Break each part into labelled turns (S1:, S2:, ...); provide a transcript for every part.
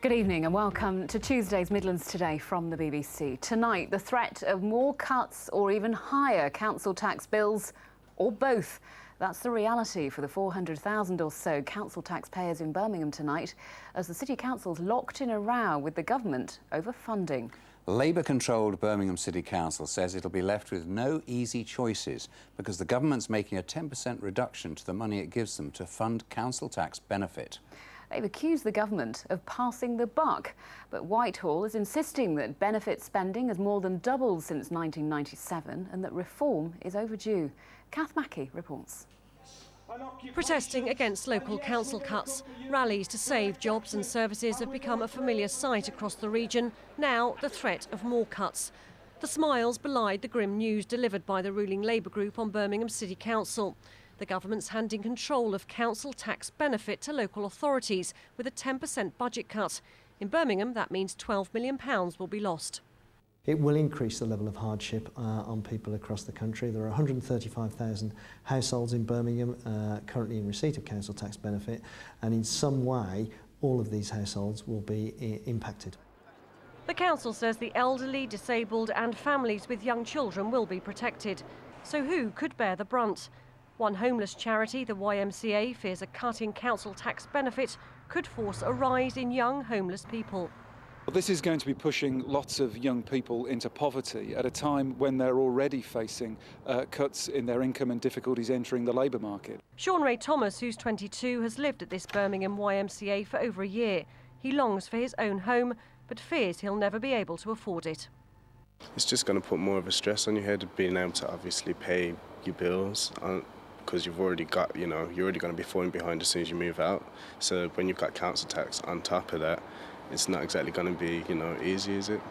S1: Good evening and welcome to Tuesday's Midlands Today from the BBC. Tonight, the threat of more cuts or even higher council tax bills, or both. That's the reality for the 400,000 or so council taxpayers in Birmingham tonight, as the City Council's locked in a row with the government over funding.
S2: Labour-controlled Birmingham City Council says it'll be left with no easy choices because the government's making a 10% reduction to the money it gives them to fund council tax benefit.
S1: They've accused the government of passing the buck, but Whitehall is insisting that benefit spending has more than doubled since 1997 and that reform is overdue. Kath Mackey reports.
S3: Protesting against local council cuts, rallies to save jobs and services have become a familiar sight across the region. Now, the threat of more cuts. The smiles belied the grim news delivered by the ruling Labour group on Birmingham City Council. The government's handing control of council tax benefit to local authorities with a 10% budget cut. In Birmingham, that means £12 million will be lost.
S4: It will increase the level of hardship on people across the country. There are 135,000 households in Birmingham currently in receipt of council tax benefit, and in some way all of these households will be impacted.
S3: The council says the elderly, disabled and families with young children will be protected. So who could bear the brunt? One homeless charity, the YMCA, fears a cut in council tax benefit could force a rise in young homeless people.
S5: Well, this is going to be pushing lots of young people into poverty at a time when they're already facing cuts in their income and difficulties entering the labour market.
S3: Sean Ray Thomas, who's 22, has lived at this Birmingham YMCA for over a year. He longs for his own home, but fears he'll never be able to afford it.
S6: It's just going to put more of a stress on your head, being able to obviously pay your bills, because you've already got, you're already going to be falling behind as soon as you move out. So when you've got council tax on top of that, it's not exactly going to be, easy, is it?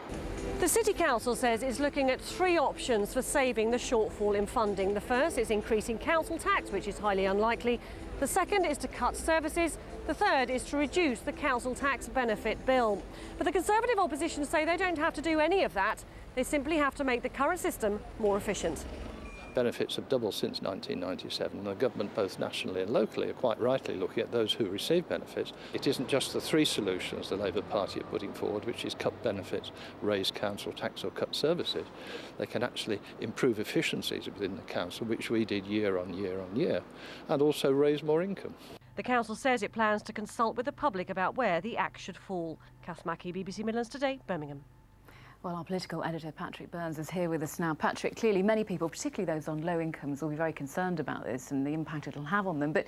S3: The City Council says it's looking at three options for saving the shortfall in funding. The first is increasing council tax, which is highly unlikely. The second is to cut services. The third is to reduce the council tax benefit bill. But the Conservative opposition say they don't have to do any of that. They simply have to make the current system more efficient.
S7: Benefits have doubled since 1997, and the government, both nationally and locally, are quite rightly looking at those who receive benefits. It isn't just the three solutions the Labour Party are putting forward, which is cut benefits, raise council tax or cut services. They can actually improve efficiencies within the council, which we did year on year on year, and also raise more income.
S3: The council says it plans to consult with the public about where the axe should fall. Kath Mackey, BBC Midlands Today, Birmingham.
S1: Well, our political editor, Patrick Burns, is here with us now. Patrick, clearly many people, particularly those on low incomes, will be very concerned about this and the impact it'll have on them. But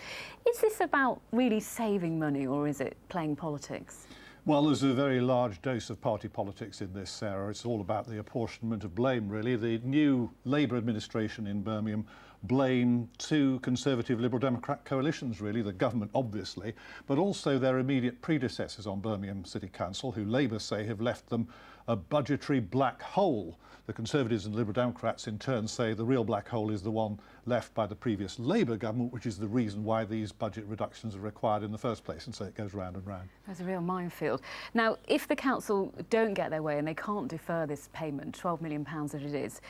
S1: is this about really saving money, or is it playing politics?
S8: Well, there's a very large dose of party politics in this, Sarah. It's all about the apportionment of blame, really. The new Labour administration in Birmingham blame two Conservative Liberal Democrat coalitions, really, the government, obviously, but also their immediate predecessors on Birmingham City Council, who Labour say have left them a budgetary black hole. The Conservatives and Liberal Democrats in turn say the real black hole is the one left by the previous Labour government, which is the reason why these budget reductions are required in the first place, and so it goes round and round.
S1: There's a real minefield. Now, if the council don't get their way and they can't defer this payment, £12 million that it is,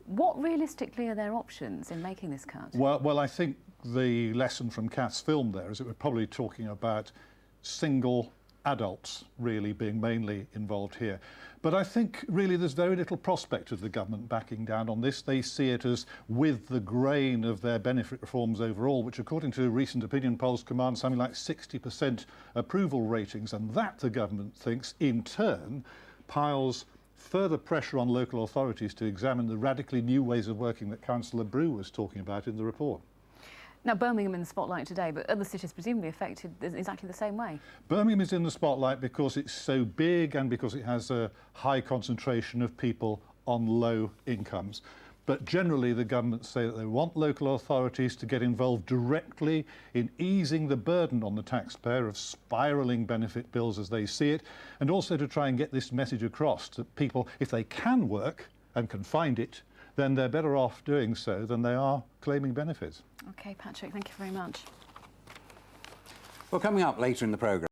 S1: what realistically are their options in making this cut?
S8: Well, I think the lesson from Kath's film there is that we're probably talking about single adults really being mainly involved here. But I think really there's very little prospect of the government backing down on this. They see it as with the grain of their benefit reforms overall, which according to recent opinion polls command something like 60% approval ratings, and that the government thinks in turn piles further pressure on local authorities to examine the radically new ways of working that Councillor Brew was talking about in the report.
S1: Now, Birmingham in the spotlight today, but other cities presumably affected exactly the same way.
S8: Birmingham is in the spotlight because it's so big and because it has a high concentration of people on low incomes. But generally, the government say that they want local authorities to get involved directly in easing the burden on the taxpayer of spiralling benefit bills as they see it, and also to try and get this message across that people, if they can work and can find it, then they're better off doing so than they are claiming benefits.
S1: OK, Patrick, thank you very much.
S2: Well, coming up later in the programme,